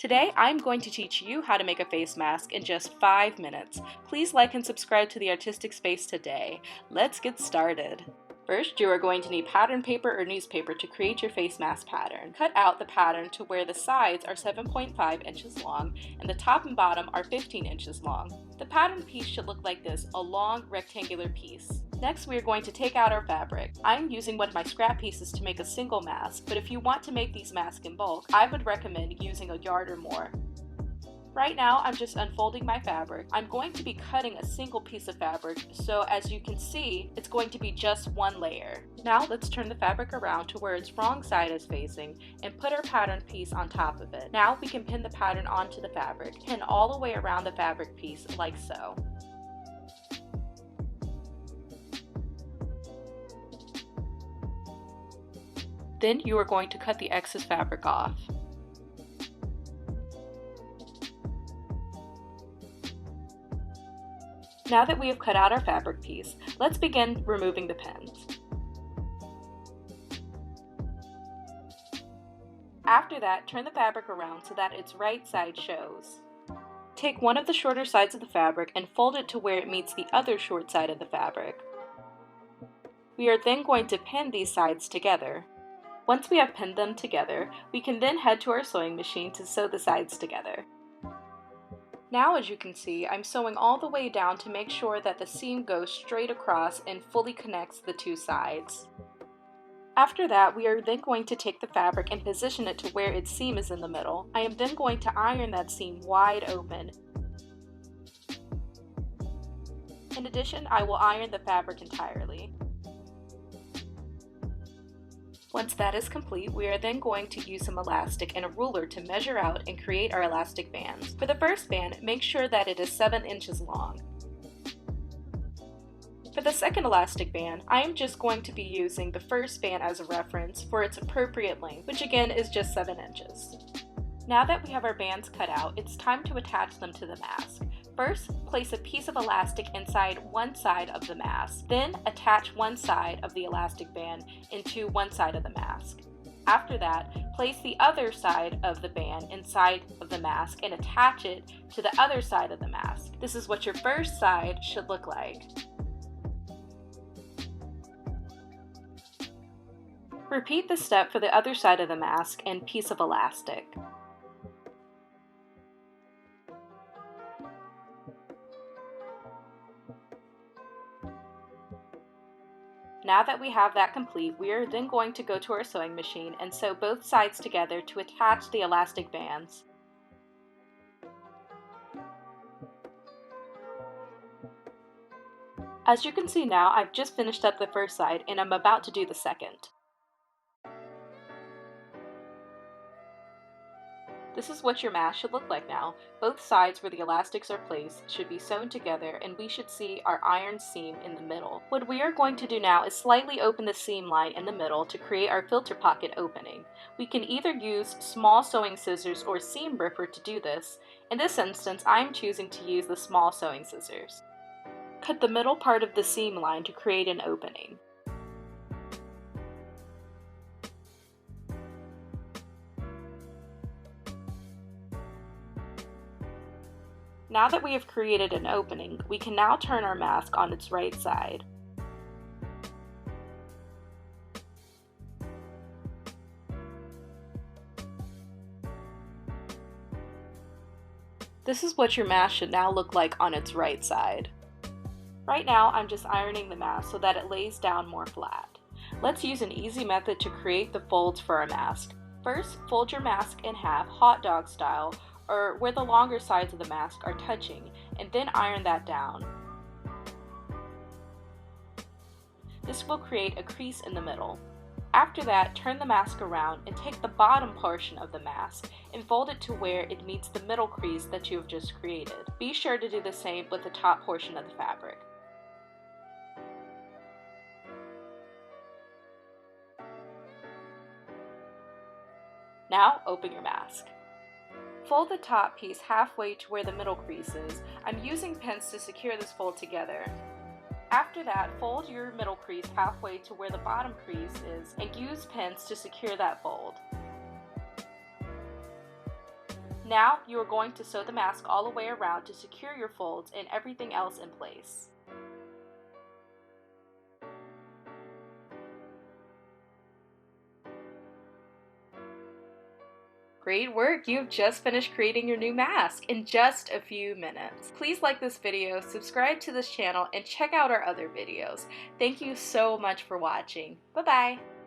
Today, I'm going to teach you how to make a face mask in just 5 minutes. Please like and subscribe to the Artistic Space today. Let's get started. First, you are going to need pattern paper or newspaper to create your face mask pattern. Cut out the pattern to where the sides are 7.5 inches long and the top and bottom are 15 inches long. The pattern piece should look like this, a long rectangular piece. Next, we are going to take out our fabric. I'm using one of my scrap pieces to make a single mask, but if you want to make these masks in bulk, I would recommend using a yard or more. Right now, I'm just unfolding my fabric. I'm going to be cutting a single piece of fabric, so as you can see, it's going to be just one layer. Now let's turn the fabric around to where its wrong side is facing and put our pattern piece on top of it. Now we can pin the pattern onto the fabric. Pin all the way around the fabric piece like so. Then you are going to cut the excess fabric off. Now that we have cut out our fabric piece, let's begin removing the pins. After that, turn the fabric around so that its right side shows. Take one of the shorter sides of the fabric and fold it to where it meets the other short side of the fabric. We are then going to pin these sides together. Once we have pinned them together, we can then head to our sewing machine to sew the sides together. Now, as you can see, I'm sewing all the way down to make sure that the seam goes straight across and fully connects the two sides. After that, we are then going to take the fabric and position it to where its seam is in the middle. I am then going to iron that seam wide open. In addition, I will iron the fabric entirely. Once that is complete, we are then going to use some elastic and a ruler to measure out and create our elastic bands. For the first band, make sure that it is 7 inches long. For the second elastic band, I am just going to be using the first band as a reference for its appropriate length, which again is just 7 inches. Now that we have our bands cut out, it's time to attach them to the mask. First, place a piece of elastic inside one side of the mask. Then, attach one side of the elastic band into one side of the mask. After that, place the other side of the band inside of the mask and attach it to the other side of the mask. This is what your first side should look like. Repeat this step for the other side of the mask and piece of elastic. Now that we have that complete, we are then going to go to our sewing machine and sew both sides together to attach the elastic bands. As you can see now, I've just finished up the first side and I'm about to do the second. This is what your mask should look like now. Both sides where the elastics are placed should be sewn together and we should see our iron seam in the middle. What we are going to do now is slightly open the seam line in the middle to create our filter pocket opening. We can either use small sewing scissors or seam ripper to do this. In this instance, I'm choosing to use the small sewing scissors. Cut the middle part of the seam line to create an opening. Now that we have created an opening, we can now turn our mask on its right side. This is what your mask should now look like on its right side. Right now, I'm just ironing the mask so that it lays down more flat. Let's use an easy method to create the folds for our mask. First, fold your mask in half, hot dog style, or where the longer sides of the mask are touching, and then iron that down. This will create a crease in the middle. After that, turn the mask around and take the bottom portion of the mask and fold it to where it meets the middle crease that you have just created. Be sure to do the same with the top portion of the fabric. Now, open your mask. Fold the top piece halfway to where the middle crease is. I'm using pins to secure this fold together. After that, fold your middle crease halfway to where the bottom crease is and use pins to secure that fold. Now you are going to sew the mask all the way around to secure your folds and everything else in place. Great work! You've just finished creating your new mask in just a few minutes. Please like this video, subscribe to this channel, and check out our other videos. Thank you so much for watching. Bye-bye!